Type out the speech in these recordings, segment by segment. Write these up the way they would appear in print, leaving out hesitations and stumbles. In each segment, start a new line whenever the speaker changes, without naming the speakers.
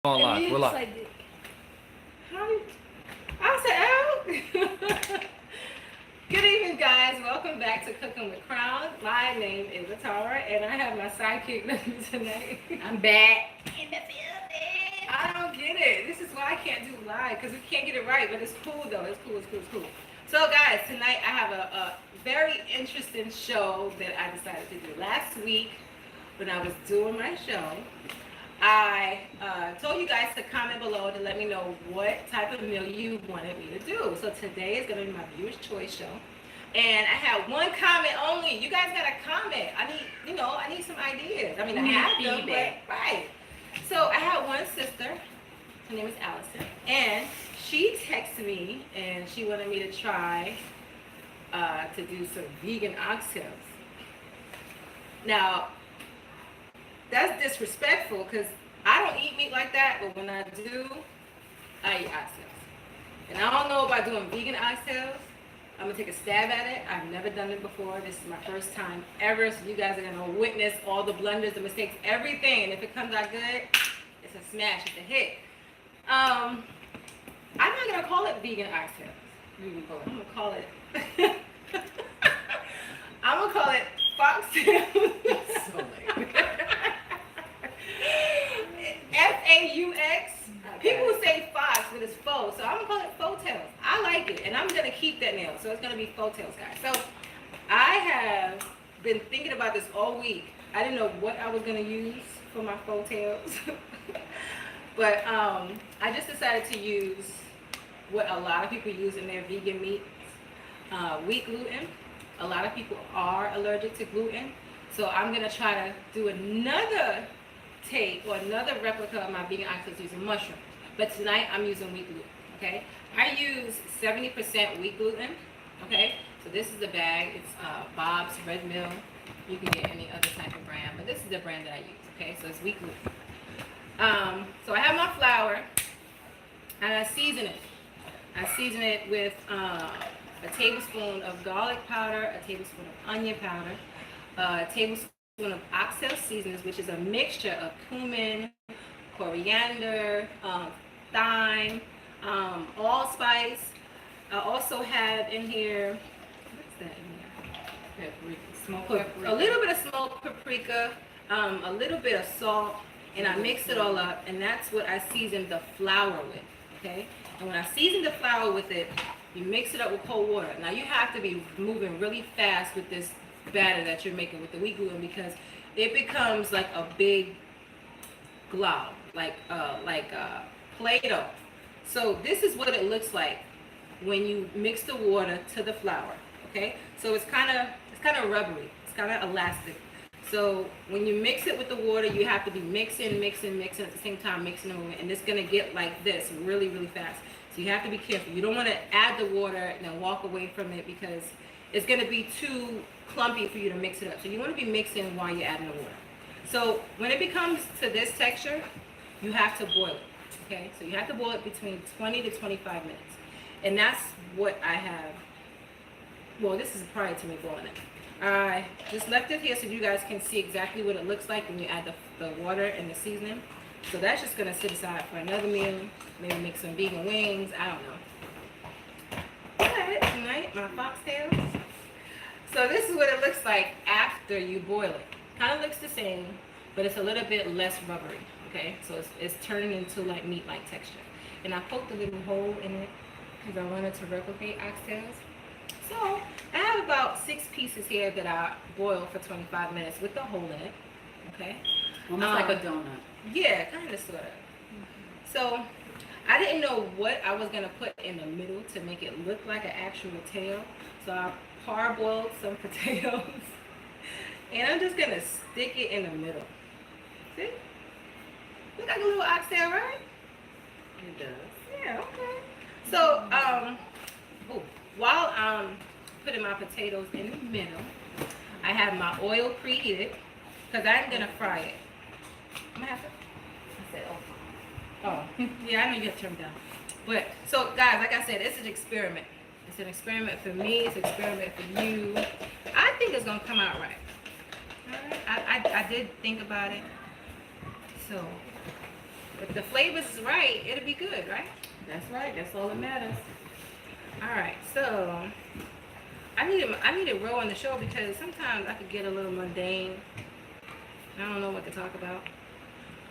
On live. We're live.
I said, "Oh." Good evening, guys. Welcome back to Cooking with Crown. My name is Atara, and I have my sidekick with me tonight.
I'm back in the building.
I don't get it. This is why I can't do live, because we can't get it right, but it's cool, though. It's cool. So, guys, tonight I have a very interesting show that I decided to do. Last week, when I was doing my show, I told you guys to comment below to let me know what type of meal you wanted me to do. So today is going to be my viewer's choice show. And I had one comment only. You guys got to comment. I need some ideas. I have them, but right. So I had one sister. Her name is Allison. And she texted me and she wanted me to try to do some vegan oxtails. Now, that's disrespectful because I don't eat meat like that, but when I do, I eat oxtails. And I don't know about doing vegan oxtails. I'm going to take a stab at it. I've never done it before. This is my first time ever, so you guys are going to witness all the blunders, the mistakes, everything. And if it comes out good, it's a smash, it's a hit. I'm not going to call it vegan oxtails. I'm going to call it... I'm going to call it foxtails. So late. F-A-U-X. People say fox, but it's faux. So I'm going to call it faux tails. I like it, and I'm going to keep that name. So it's going to be faux tails, guys. So I have been thinking about this all week. I didn't know what I was going to use for my faux tails. But I just decided to use what a lot of people use in their vegan meats, wheat gluten. A lot of people are allergic to gluten. So I'm going to try to do another take or another replica of my vegan oxtails using mushrooms. But tonight I'm using wheat gluten, okay? I use 70% wheat gluten, okay? So this is the bag. It's Bob's Red Mill. You can get any other type of brand, but this is the brand that I use, okay? So it's wheat gluten. So I have my flour, and I season it. I season it with a tablespoon of garlic powder, a tablespoon of onion powder, a tablespoon of oxtail seasonings, which is a mixture of cumin, coriander, thyme, allspice. I also have in here, what's that in here? Paprika. A little bit of smoked paprika, a little bit of salt, and I mix it all up, and that's what I season the flour with, okay? And when I season the flour with it, you mix it up with cold water. Now you have to be moving really fast with this batter that you're making with the wheat gluten because it becomes like a big glob, like Play-Doh. So this is what it looks like when you mix the water to the flour. Okay, so it's kind of rubbery, it's kind of elastic. So when you mix it with the water, you have to be mixing at the same time, mixing them, and it's gonna get like this really fast. So you have to be careful. You don't want to add the water and then walk away from it because it's going to be too clumpy for you to mix it up. So you want to be mixing while you're adding the water. So when it becomes to this texture, you have to boil it. Okay, so you have to boil it between 20 to 25 minutes. And that's what I have. Well, this is prior to me boiling it. I just left it here so you guys can see exactly what it looks like when you add the water and the seasoning. So that's just going to sit aside for another meal. Maybe make some vegan wings. I don't know. But tonight, my foxtails. So this is what it looks like after you boil it. Kind of looks the same, but it's a little bit less rubbery. Okay, so it's turning into like meat-like texture. And I poked a little hole in it because I wanted to replicate oxtails. So I have about 6 pieces here that I boiled for 25 minutes with the hole in it. Okay,
almost like a donut.
Yeah, kind of, sort of. So I didn't know what I was going to put in the middle to make it look like an actual tail. So I parboiled some potatoes. And I'm just going to stick it in the middle. See? Look like a little oxtail, right?
It does.
Yeah, okay. So while I'm putting my potatoes in the middle, I have my oil preheated because I'm going to fry it. I'm going to have to... I said, yeah, I know you have to turn down. But, so guys, like I said, it's an experiment. It's an experiment for me. It's an experiment for you. I think it's going to come out right. All right? I did think about it. So, If the flavors is right, it'll be good, right?
That's right. That's all that matters.
All right, so I need a row on the show because sometimes I could get a little mundane. I don't know what to talk about.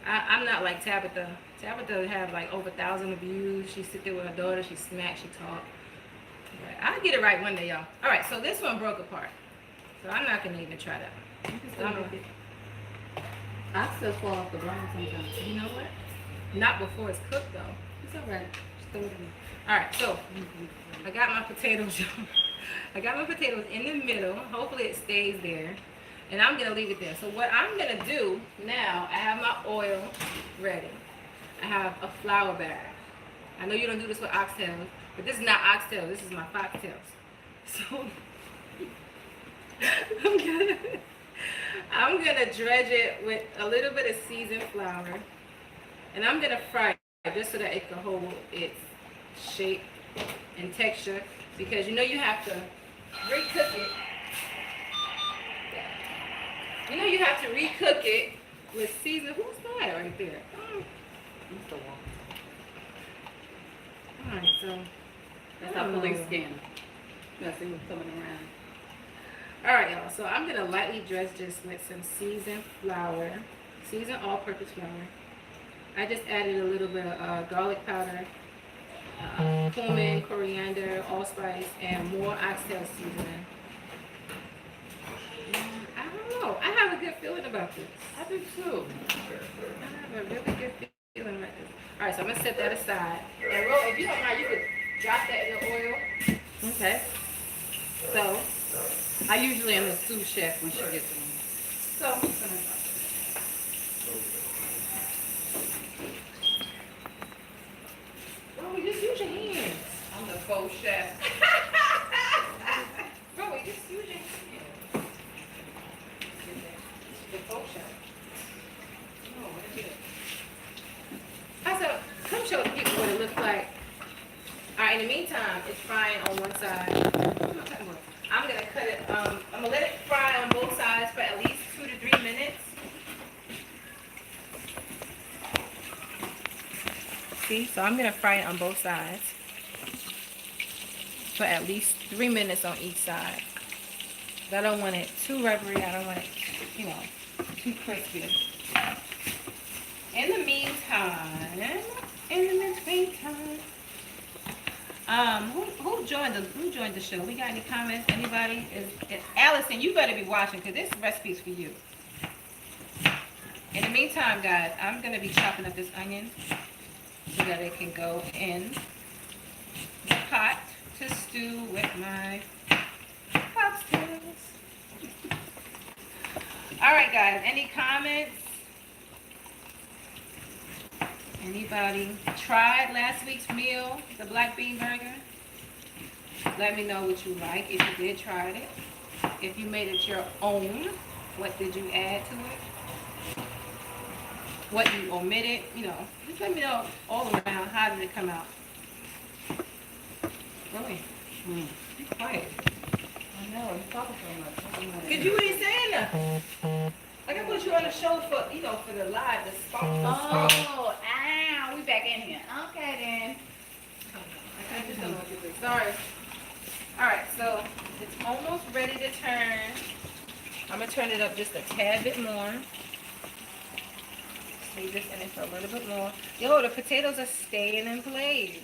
I'm not like Tabitha. Tabitha have like over 1,000 views. She sit there with her daughter. She smack. She talk. But I'll get it right one day, y'all. All right, so this one broke apart. So I'm not gonna even try that.
You can
So
still
I'm
make it. Oxtails fall off the bone sometimes.
You know what? Not before it's cooked though.
It's all right. Just throw it in.
All right, so I got my potatoes. I got my potatoes in the middle. Hopefully it stays there. And I'm going to leave it there. So what I'm going to do now, I have my oil ready. I have a flour bag. I know you don't do this with oxtails, but this is not oxtails. This is my foxtails. So I'm gonna dredge it with a little bit of seasoned flour. And I'm going to fry it just so that it can hold its shape and texture. Because you know you have to recook it. You know you have to recook it with season. Who's that right there?
It's the wall.
Alright, so
That's our police scanner. Let's see what's coming around.
alright y'all, so I'm gonna lightly dredge this with some seasoned flour. Seasoned all-purpose flour. I just added a little bit of garlic powder, cumin, coriander, allspice, and more oxtail seasoning. I don't know. I have a good feeling about this.
I do too.
I have a really good feeling about this. All right, so I'm gonna set that aside. And Ro, if you don't mind, you could drop that in the oil.
Okay.
So,
I usually am the sous chef when she gets in.
so I'm just gonna drop it. Bro, just use your hands.
I'm the faux chef.
Bro, just use your hands. The faux chef. Oh, what did you do? So, come show the people what it looks like. Alright, in the meantime, it's frying on one side. I'm gonna cut it, I'm gonna let it fry on both sides for at least 2 to 3 minutes. See, so I'm gonna fry it on both sides for at least 3 minutes on each side. I don't want it too rubbery, I don't want it, you know, too crispy. In the meantime, who joined the show? We got any comments? Anybody? Is Allison, you better be watching because this recipe is for you. In the meantime, guys, I'm gonna be chopping up this onion so that it can go in the pot to stew with my foxtails. All right, guys, any comments? Anybody tried last week's meal, the black bean burger? Let me know what you like, if you did try it. If you made it your own, what did you add to it? What you omitted, you know, just let me know all around, how did it come out? Really? Be quiet.
I know, I'm talking so much.
Cause you ain't saying nothing. Like I put you on the show for, you know, for the live, the spark.
Oh, we back in here. Okay then.
I just don't know what to do. Sorry. Alright, so it's almost ready to turn. I'm gonna turn it up just a tad bit more. Leave this in it for a little bit more. Yo, the potatoes are staying in place.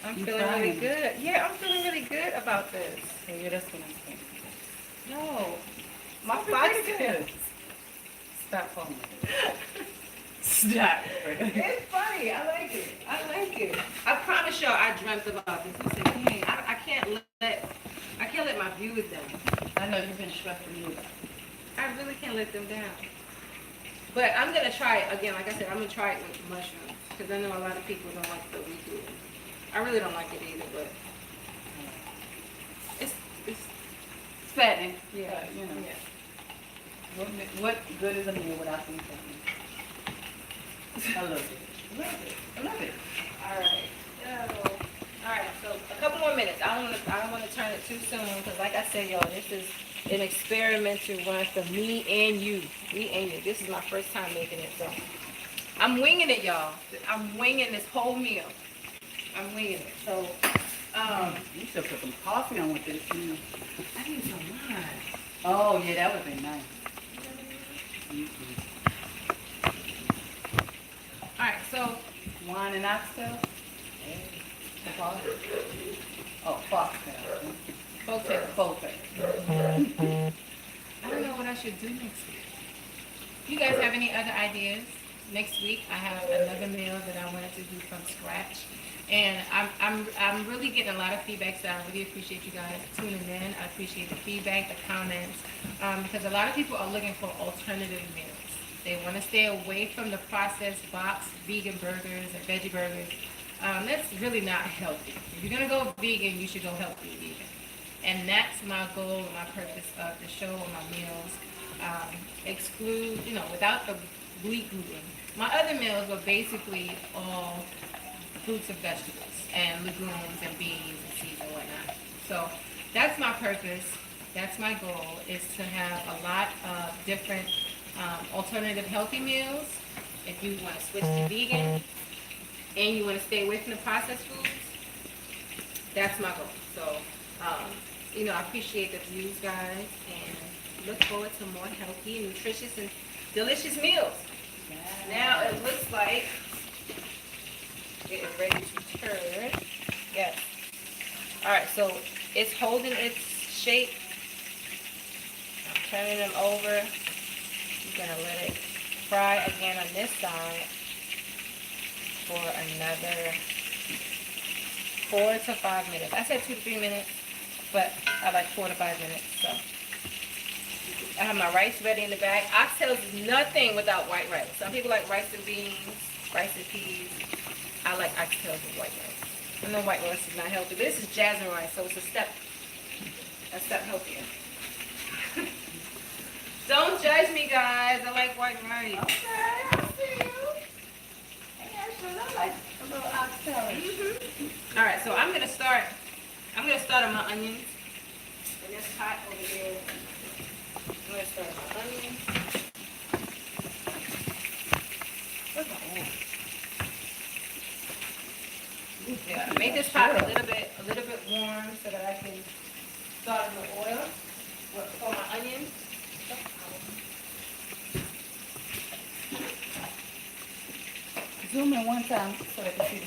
I'm feeling really good. Yeah, I'm feeling really good about this.
Yeah, that's what I'm saying.
No. My foxtails.
Stop calling.
Stop. It's funny. I like it. I like it. I promise y'all I dreamt about this. I said, dang, I can't let my viewers down.
I know you've been stressing you.
I really can't let them down. But I'm going to try it again. Like I said, I'm going to try it with mushrooms. Because I know a lot of people don't like the we do. I really don't like it either, but it's
fattening.
yeah,
You know.
yeah.
What good is a meal without some fattening? I love it. I love it. I love it.
All right. So a couple more minutes. I don't want to turn it too soon because, like I said, y'all, this is an experimental run for me and you. Me and you. This is my first time making it, so I'm winging it, y'all. I'm winging this whole meal. I'm winging it. So,
You should put some coffee on with this too.
I need some wine.
Oh yeah, that would be nice. Mm-hmm.
All right, so
Wine and oxtail? Oh, foxtail.
Oxtails.
Foxtail.
I don't know what I should do next week. You guys have any other ideas? Next week I have another meal that I wanted to do from scratch, and I'm really getting a lot of feedback. So I really appreciate you guys tuning in. I appreciate the feedback, the comments, because a lot of people are looking for alternative meals. They want to stay away from the processed box vegan burgers and veggie burgers. That's really not healthy. If you're gonna go vegan, you should go healthy vegan. And that's my goal and my purpose of the show and my meals. Exclude, without the wheat gluten. My other meals were basically all fruits and vegetables and legumes and beans and seeds and whatnot. So that's my purpose. That's my goal, is to have a lot of different alternative healthy meals. If you want to switch to vegan and you want to stay away from the processed foods, that's my goal. So, I appreciate the views, guys, and look forward to more healthy, nutritious, and delicious meals. Now it looks like it is ready to turn. Yes. All right, so it's holding its shape. I'm turning them over. I'm gonna let it fry again on this side for another 4 to 5 minutes. I said 2 to 3 minutes, but I like 4 to 5 minutes. So I have my rice ready in the bag. Oxtails is nothing without white rice. Some people like rice and beans, rice and peas. I like oxtails with white rice. I know white rice is not healthy, but this is jasmine rice, so it's a step healthier. Don't judge me, guys. I like white rice.
Okay, I see you. Hey, I like a little oxtail.
All right, so I'm gonna start on my onions in this pot over there. I'm gonna start on my onions. Where's my oil? Yeah, make this pot a little bit warm so that I can start in the oil for my onions.
Zoom in one time so I can see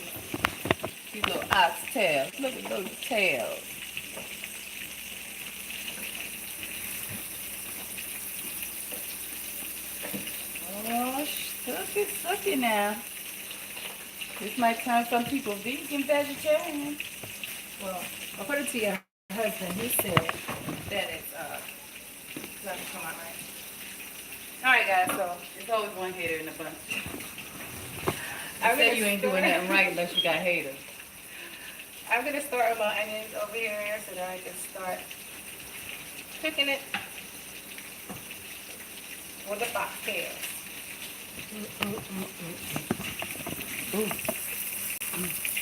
these little oxtails. Look at those tails. Oh, sucky now. This might turn some people vegan, vegetarian.
Well, according to your husband, he said that it's doesn't come out right. All right, guys. So
There's always one hater in the bunch.
I'm
Say
gonna
you ain't doing nothing right unless you got haters.
I'm gonna start with my onions over here so that I can start cooking it with the foxtails.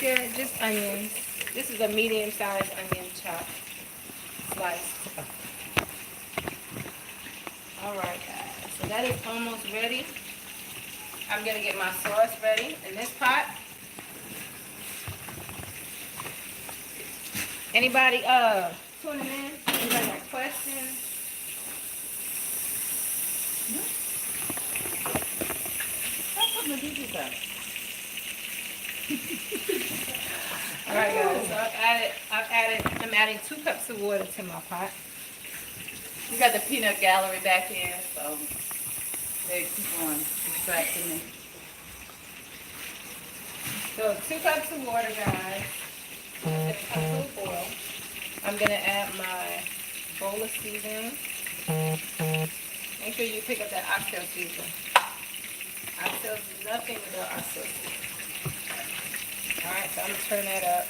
Yeah, just onions. This is a medium-sized onion chop slice. All right, guys. So that is almost ready. I'm gonna get my sauce ready in this pot. Anybody tuning in? Anybody got questions?
Stop putting the dishes up.
All right, guys. So I'm adding 2 cups of water to my pot.
You got the peanut gallery back here, so they keep on distracting me.
So 2 cups of water, guys. It's a cup of boil. I'm gonna add my bowl of seasoning. Make sure you pick up that oxtail seasoning. Oxtails is nothing without oxtail seasoning. All right, so I'm gonna turn that up.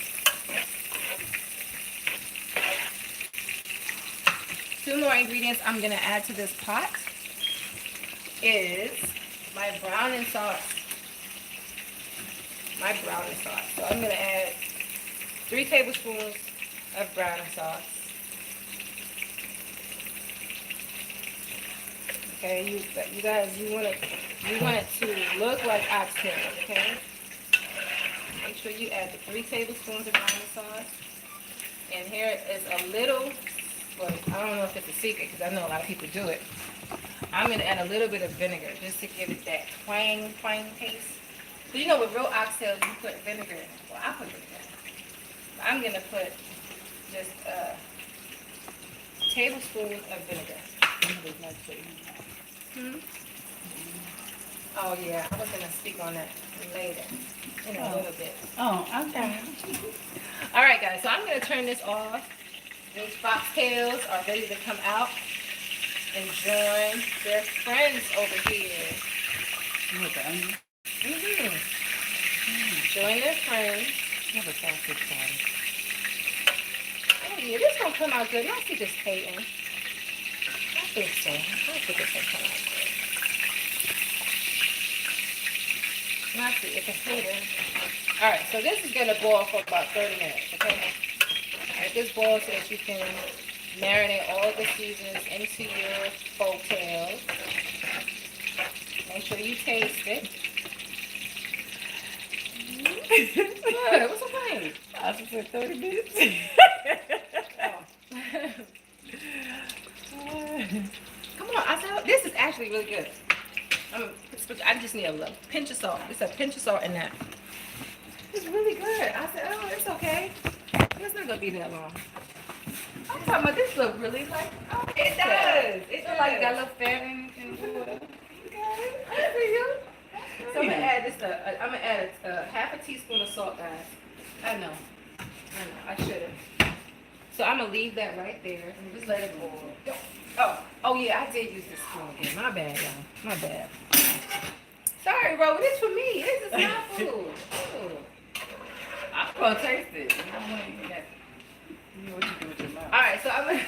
2 more ingredients I'm gonna add to this pot is my browning sauce. So I'm gonna add 3 tablespoons of browning sauce. Okay, you guys, you want to You want it to look like oxtails, okay? Make sure you add the 3 tablespoons of brownie sauce. And here is a little, well, I don't know if it's a secret because I know a lot of people do it. I'm going to add a little bit of vinegar just to give it that twang taste. So you know with real oxtails you put vinegar in it. Well, I put vinegar in it. I'm going to put just a tablespoon of vinegar. Oh yeah, I was going to speak on that later in a little bit.
Oh, okay.
All right, guys, so I'm going to turn this off. These foxtails are ready to come out and join their friends over here.
With the onion.
Join their friends.
Have a sausage patty.
Oh yeah, this gonna come out good. Let's see this hating. I think so. I think this gonna come out good. Let's see, it's a hater. All right, so this is gonna boil for about 30 minutes, okay? All right, this boils so that you can marinate all the seasons into your faux tails. Make sure you taste it. What? What's so funny?
I just said 30 minutes.
Come on, I said this is actually really good. I just need a little pinch of salt. It's a pinch of salt in that. It's really good. I said, oh, it's okay. It's not gonna be that long. I'm talking about this look really like. Oh, it does. It does.
Like got a little fat in it.
Okay. I see you. So I'm gonna add this. I'm gonna add a half a teaspoon of salt, guys. I know. I shouldn't. So I'm gonna leave that right there and just let it boil. Oh yeah, I did use this spoon again. My bad, y'all. My bad. Sorry, bro. This for me. This is my food. Ooh.
I'm gonna taste it. You don't want to eat that. You know what you do with your mouth.
All right, so I'm gonna.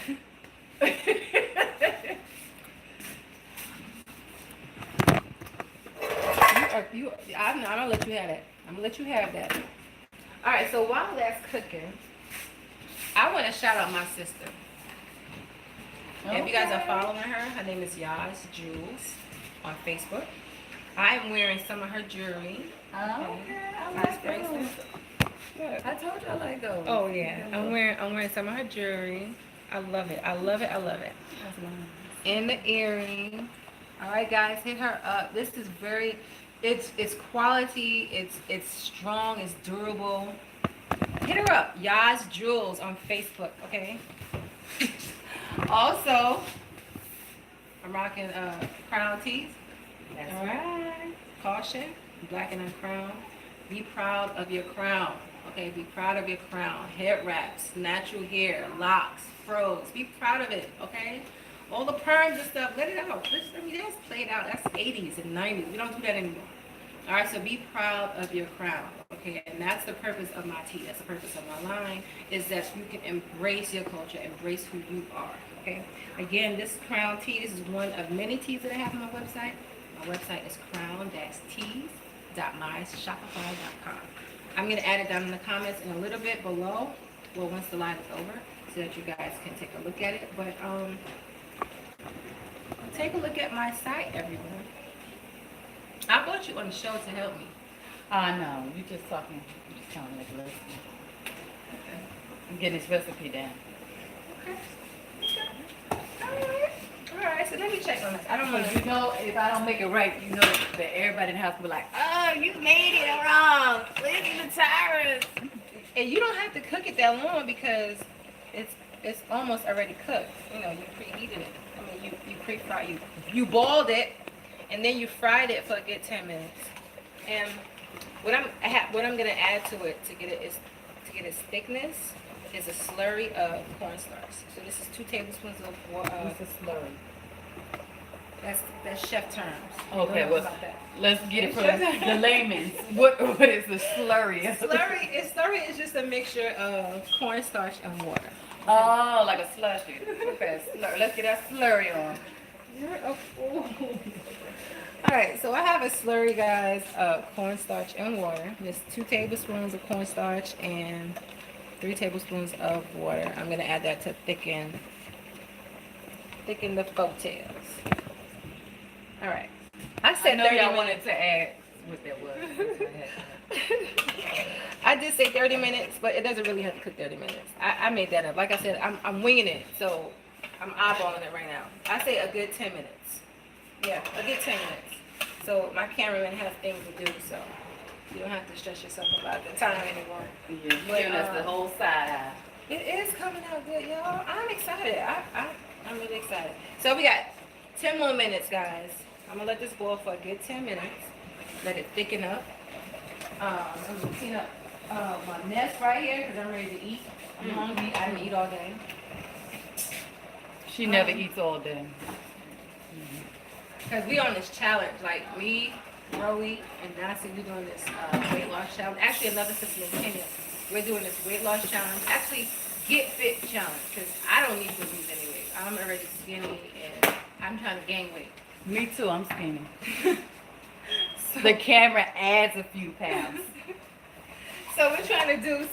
I'm gonna let you have that. I'm gonna let you have that. All right, so while that's cooking, I want to shout out my sister. Okay. If you guys are following her name is Yaz Jules on Facebook. I'm wearing some of her jewelry.
Oh, okay. I like those. I told you I like those.
Oh yeah, I'm wearing some of her jewelry. I love it. I love it. I love it.
That's nice.
And the earring. All right, guys, hit her up. This is very, it's quality. It's strong. It's durable. Hit her up, Yaz Jules on Facebook. Okay. Also, I'm rocking crown tees.
That's
all right. Caution, black and uncrowned. Be proud of your crown. Okay, be proud of your crown. Hair wraps, natural hair, locks, froze. Be proud of it. Okay. All the perms and stuff, let it out. That's played out. That's 80s and 90s. We don't do that anymore. All right, so be proud of your crown. Okay, and that's the purpose of my tea. That's the purpose of my line, is that you can embrace your culture, embrace who you are. Okay. Again, this crown tea, this is one of many teas that I have on my website. My website is crown-teas.myshopify.com. I'm going to add it down in the comments in a little bit below, well, once the live is over, so that you guys can take a look at it. But take a look at my site, everyone. I brought you on the show to help me.
No, you just talking. You just telling me to listen.
Okay.
I'm getting this recipe down.
Okay. All right, so let me check on this. I don't want to.
You know, if I don't make it right, you know that everybody in the house will be like, oh, you made it wrong. Listen to Tyrus.
And you don't have to cook it that long because it's almost already cooked. You know, you preheated it. I mean, you pre-fried. You boiled it, and then you fried it for a good 10 minutes. And what I'm gonna add to it to get its thickness is a slurry of cornstarch. So this is 2 tablespoons of
What's a slurry?
That's chef terms.
Okay,
well,
let's get it from the layman's. What is the slurry?
Slurry is just a mixture of cornstarch and water.
Oh, like a slushy. Okay, let's get that slurry on.
You're a fool. All right, so I have a slurry, guys, of cornstarch and water. Just 2 tablespoons of cornstarch and 3 tablespoons of water. I'm gonna add that to thicken the faux tails. All right, I said
know
30
y'all
minutes.
wanted to add what that was.
I did say 30 minutes, but it doesn't really have to cook 30 minutes. I made that up. Like I said, I'm winging it, so I'm eyeballing it right now. I say a good 10 minutes. Yeah, a good 10 minutes. So my cameraman has things to do, so you don't have to stress yourself about the time anymore.
Yeah, you're giving us the whole side eye.
It is coming out good, y'all. I'm excited. I'm really excited. So we got 10 more minutes, guys. I'm gonna let this boil for a good 10 minutes. Let it thicken up. I'm gonna clean up my nest right here because I'm ready to eat. I'm hungry. I didn't eat all day.
She never eats all day.
Because we on this challenge, like me, Roe, and Nancy, we doing this weight loss challenge. Actually, another sister in Kenya, we're doing this weight loss challenge. Actually, get fit challenge, because I don't need to lose any weight. I'm already skinny, and I'm trying to gain weight.
Me too, I'm skinny. So, the camera adds a few pounds.
So we're trying to do,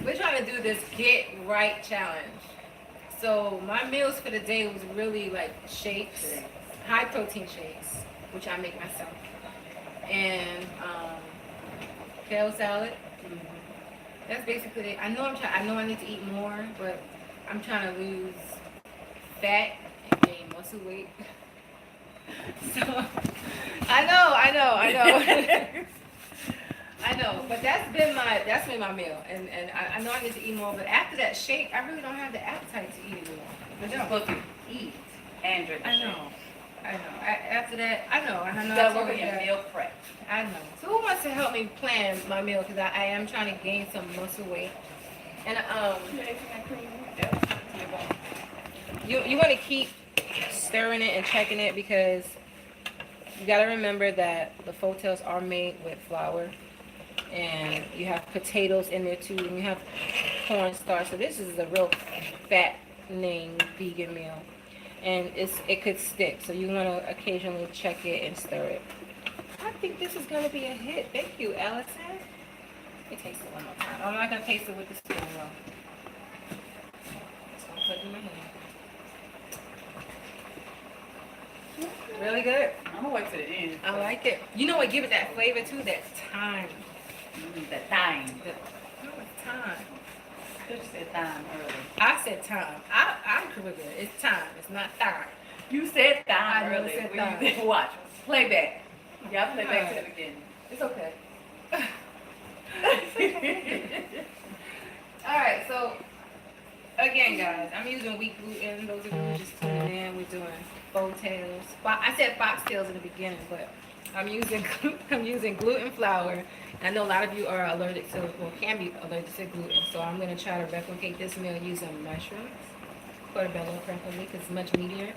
we're trying to do this get right challenge. So my meals for the day was really like shakes, high protein shakes, which I make myself, and kale salad. That's basically it. I know I need to eat more, but I'm trying to lose fat and gain muscle weight. So I know. I know, but that's been my meal, and I know I need to eat more. But after that shake, I really don't have the appetite to eat anymore.
But you're supposed to eat and drink.
I know. After that, I know.
That will be a meal prep.
I know. So who wants to help me plan my meal? Because I am trying to gain some muscle weight. And you want to keep stirring it and checking it, because you got to remember that the Oxtails are made with flour, and you have potatoes in there too, and you have cornstarch. So this is a real fattening vegan meal, and it could stick. So you want to occasionally check it and stir it. I think this is going to be a hit. Thank you, Allison. Let me taste it one more time. I'm not going to taste it with the spoon though. Just going to put it in my hand. Really good.
I'm gonna wait to the end.
I like it. You know what give it that flavor too? That thyme.
The thyme.
No, it's thyme.
You said thyme earlier.
I said thyme. I'm Caribbean. It's thyme. It's not thyme.
You said thyme
I never
earlier.
said thyme.
You did. Watch. Play back. Y'all play back to the beginning.
It's okay. All right. So again, guys, I'm using wheat gluten. Those of you who just tuning in, we're doing Oxtails. I said Foxtails in the beginning, but I'm using gluten flour. And I know a lot of you are allergic to, or can be allergic to gluten. So I'm going to try to replicate this meal using mushrooms, portobello preferably, because it's much meatier.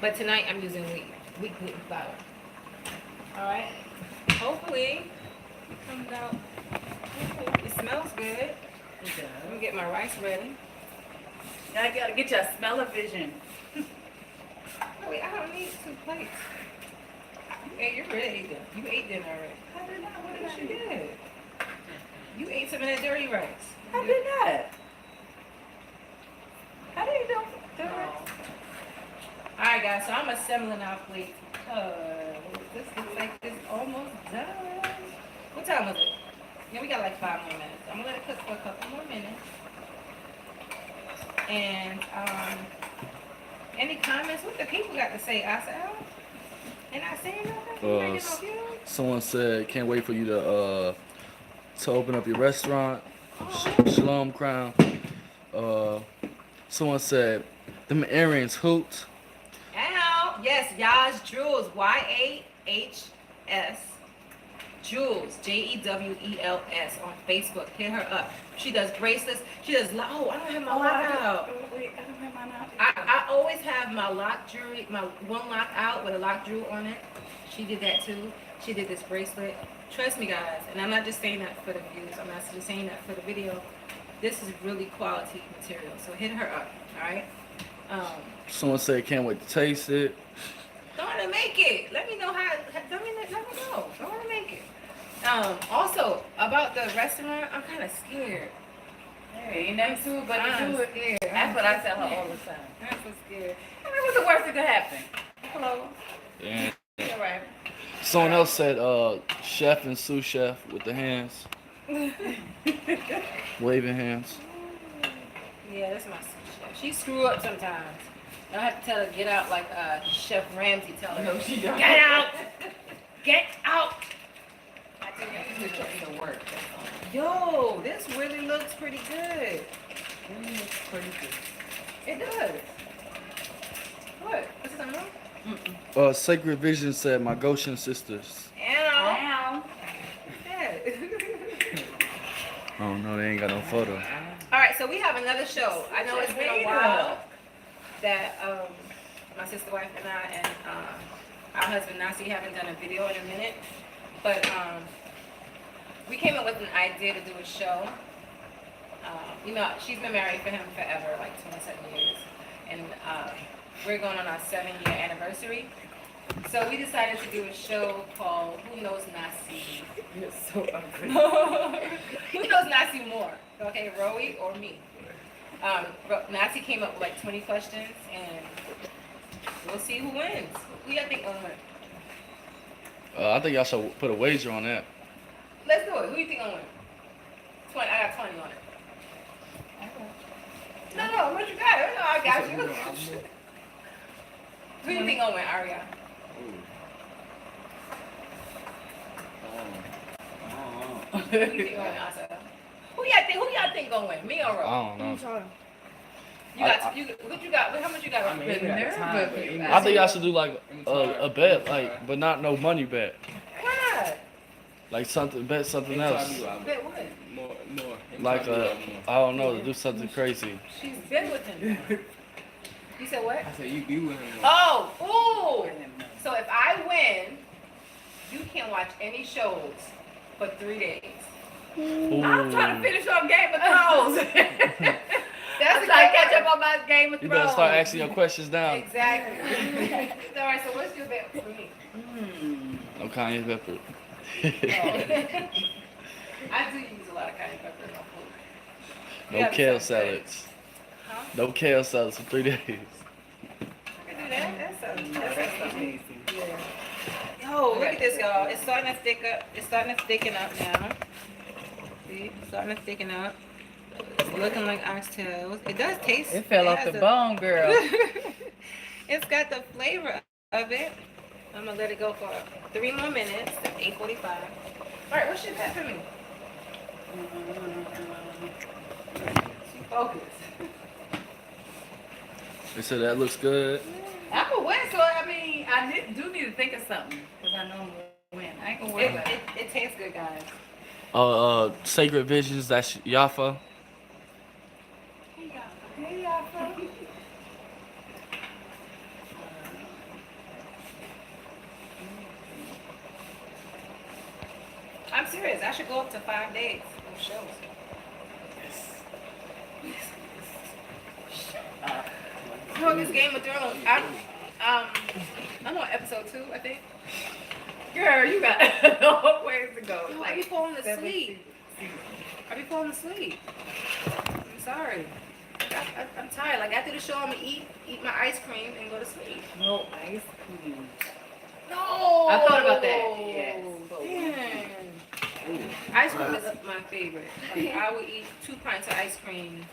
But tonight I'm using wheat gluten flour. All right. Hopefully it comes out. It smells good. I'm gonna get my rice ready.
Now you gotta get your smell-o-vision.
Wait, I don't need 2 plates. You're ready to eat them. You ate dinner already.
I did not. What
Yes,
did
you
I do?
did. You ate some of that dirty rice.
I did not. I didn't know.
All right, guys. So I'm assembling our plate. This looks like it's almost done. What time was it? Yeah, we got like 5 more minutes. I'm gonna let it cook for a couple more minutes. And any comments? What the people got to say? I said, oh, and I saying nothing.
Someone said, can't wait for you to open up your restaurant. Shalom Crown. Someone said, them earrings hoot.
Ow. Yes, Yas Jewels. YAHS. Jules, JEWELS on Facebook. Hit her up. She does bracelets. She does. Oh, I don't have my lock out.
Wait, I don't have mine out.
I always have my lock jewelry, my one lock out with a lock jewel on it. She did that too. She did this bracelet. Trust me, guys, and I'm not just saying that for the views. I'm not just saying that for the video. This is really quality material. So hit her up. All right.
Someone said, can't wait to taste it.
Don't want to make it. Let me know how. Let me know. Don't want to make it. Also about the restaurant, I'm kind of scared.
Hey, ain't nothing to it but to do it.
Scared.
That's what I tell her all the time.
I'm so scared.
I mean, what's the worst that could happen?
Hello.
Yeah.
All
right.
Someone else said chef and sous chef with the hands, waving hands.
Yeah, that's my chef. She screw up sometimes. I have to tell her get out like Chef Ramsay tell her.
No, she don't.
Get out! Get out! I think
It's just the work.
yo, this really looks pretty good.
It's pretty good.
It does. What? What's something wrong?
Sacred Vision said my Goshen sisters.
Ow.
Wow.
Yeah.
Oh no, they ain't got no photo.
All right, so we have another show. I know it's been a while that my sister wife and I and our husband Nasi haven't done a video in a minute, but we came up with an idea to do a show. You know, she's been married for him forever, like 27 years, and we're going on our 7-year anniversary. So we decided to do a show called Who Knows Nasi?
You're so ugly.
Who knows Nasi more? Okay, Rowie or me? Nasi came up with like 20 questions, and we'll see who wins. Who y'all think gonna win?
I think y'all should put a wager on that.
Let's do it. Who you think gonna win? 20. I got 20 on it. No, what you got? No, I got you. Who you think gonna win, Aria? Who you think gonna win, Asa? Who y'all think gonna win? Me or
I
Ro?
don't know.
You got what you got? How much you got?
I think y'all should do like a bet, like, but not no money bet.
Why
Like bet something else.
not? Bet what?
More.
Like I don't know, do something crazy.
She's been with him. You said what?
I said you be with him.
Oh, ooh. So if I win, you can't watch any shows for 3 days.
I'm trying to finish on Game of Thrones.
That's
trying to catch up on my Game of
You
Thrones.
better start asking your questions down.
Exactly. All right. So what's your bet for me?
No Kanye Pepper.
I do use a lot of cayenne pepper in my food.
No
Yeah,
kale
that sounds good.
salads.
Huh?
No kale salads for 3 days.
I can do that. That's easy.
Yeah.
Yo, look at this, y'all. It's starting to thick up. It's starting to thicken up now. See, it's starting to thicken up. It's looking like oxtails. It does taste.
It fell off
has
the
a-
bone, girl.
It's got the flavor of it. I'm gonna let it go for 3 more minutes. It's 8:45. All right, what's your bet for me? She focused.
They said that looks good.
I'm a win, so I mean, do need to think of something because I know I'm gonna win. I ain't gonna worry about it.
It tastes good, guys.
Sacred Visions, that's Yafa.
Hey, y'all. I'm serious. I should go up to 5 days of shows. No, this Game of Thrones. I'm on episode 2, I think.
Girl, you got a long ways to go.
Yo, I be falling asleep. I be falling asleep. I'm sorry. I'm tired. Like after the show, I'm gonna eat my ice cream and go to sleep.
No ice cream.
No.
I thought about that. Yes.
Man. Ice cream is my favorite. Like, I would eat 2 pints of ice cream.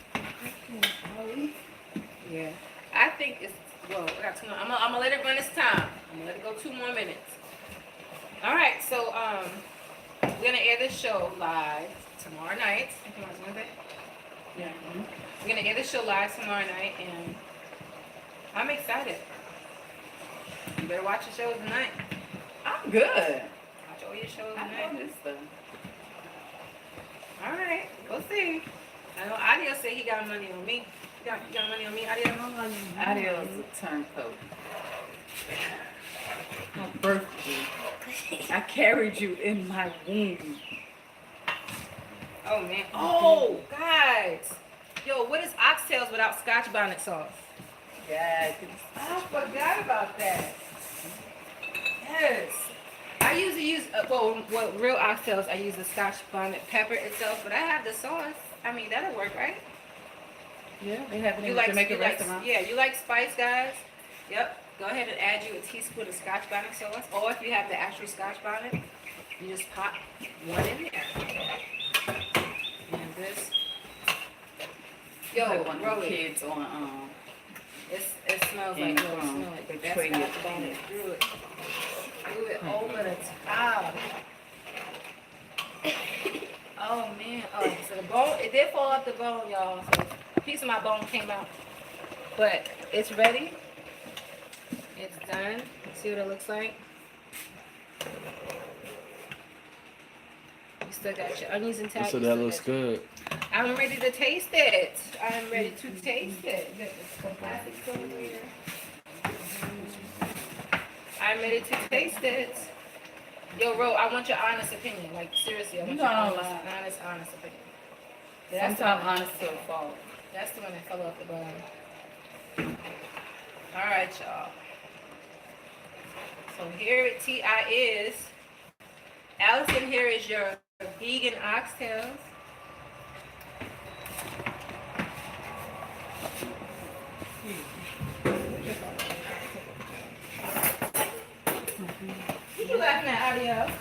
Yeah. I think it's well. I got 2 more. I'm gonna let it run its time. I'm gonna let it go 2 more minutes. All right. So we're gonna air this show live tomorrow night. Tomorrow's Wednesday. Yeah. We're gonna air this show live tomorrow night, and I'm excited. You better watch your shows tonight.
I'm good.
Watch all your shows
I
tonight.
know this stuff.
All right, we'll see. I know Adio said he got money on me. You got money on me, Adio?
Adios, turncoat. My birthday. I carried you in my womb.
Oh man. Oh, guys. Yo, what is oxtails without Scotch bonnet sauce?
Yeah,
I forgot about that. Yes. I usually use, real oxtails, I use the Scotch bonnet pepper itself, but I have the sauce. I mean, that'll work, right?
yeah, they have it in
You
the
like,
Jamaican
you like,
restaurant.
yeah, you like spice, guys? Yep. go ahead and add you a teaspoon of Scotch bonnet sauce, or if you have the actual Scotch bonnet, you just pop one in there. And this, yo,
Like one of the
Rowie,
kids on
it smells like no, it smells like that's Scotch bonnet. Do it over the top. Oh man, oh, so the bone, it did fall off the bone, y'all. So a piece of my bone came out, but it's ready. It's done. See what it looks like? You still got your onions intact.
So that looks good.
I'm ready to taste it. I'm ready to taste it. Get some plastic over here. I'm ready to taste it. Yo, Ro, I want your honest opinion. Like, seriously, I want your honest opinion. Yeah,
sometimes honest to a fault.
that's the one that fell off the bone. All right, y'all. So here at TI is, Allison, here is your vegan oxtails. What you laughing at, Audio?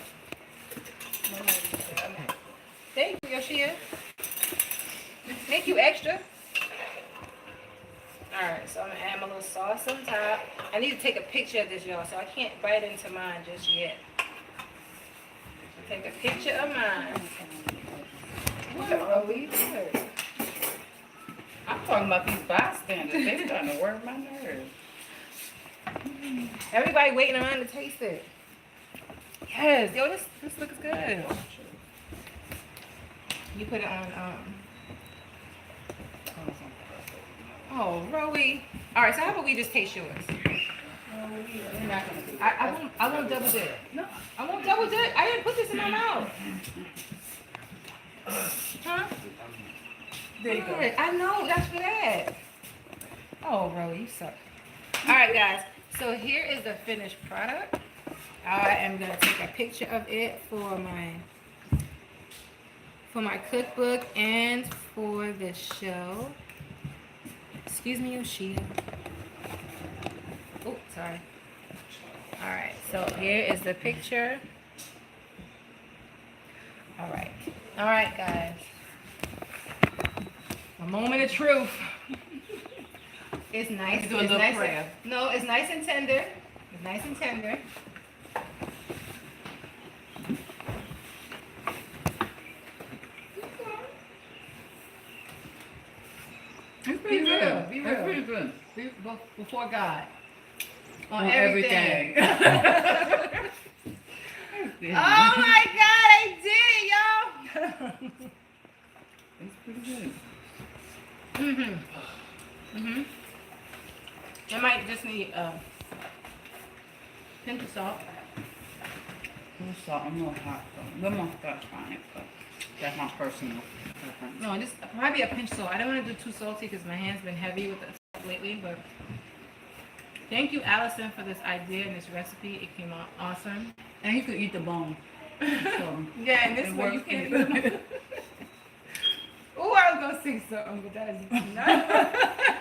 Thank you, Yoshia. Thank you, extra. Alright, so I'm gonna add my little sauce on top. I need to take a picture of this, y'all, so I can't bite into mine just yet. Take a picture of mine.
What are we doing? I'm talking about these bystanders. They're starting to work my nerves.
Everybody waiting around to taste it. Yes, yo, this looks good. You put it on, oh, Rowie. All right, so how about we just taste yours? I won't double dip. No, I won't double dip. I didn't put this in my mouth. Huh?
There you go.
I know, that's for that. Oh, Rowie, you suck. All right, guys. So here is the finished product. I am gonna take a picture of it for my cookbook and for the show. Excuse me, Yoshia. Oh, sorry. All right, so here is the picture. All right, guys. A moment of truth. It's nice.
Do a little prayer.
No, it's nice and tender. It's nice and tender.
It's pretty good.
Be
It's
real.
pretty good.
Before God.
On everything.
Oh my God, I did it, y'all.
It's pretty good.
I might just need pinch of salt.
A little salt, a little hot though. A little more stuff on it, but that's my personal preference.
No, just probably a pinch of salt. I don't want to do too salty because my hand's been heavy with it lately. But thank you, Allison, for this idea and this recipe. It came out awesome.
And you could eat the bone. So,
Yeah, and this
it
one you
works
can't
either.
even. Oh, I was gonna say something, but that is not.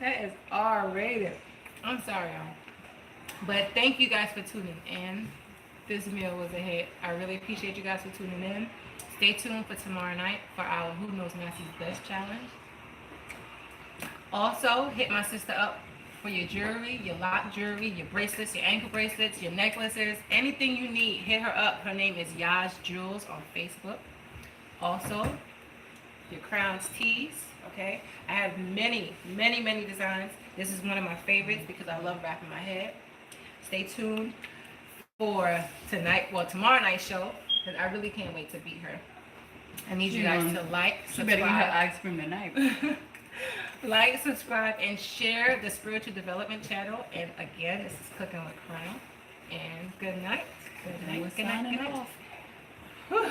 That is R-rated. I'm sorry, y'all. But thank you guys for tuning in. This meal was a hit. I really appreciate you guys for tuning in. Stay tuned for tomorrow night for our Who Knows Massey's Best Challenge. Also, hit my sister up for your jewelry, your lock jewelry, your bracelets, your ankle bracelets, your necklaces, anything you need. Hit her up. Her name is Yaj Jewels on Facebook. Also, your crowns tees. Okay, I have many designs. This is one of my favorites because I love wrapping my head. Stay tuned for tomorrow night's show because I really can't wait to beat her. I need you guys to like,
you better get her
subscribe,
ice cream tonight.
like, subscribe, and share the Spiritual Development channel. And again, this is Cooking with Crown. And good night. Good night. Good night. Good night.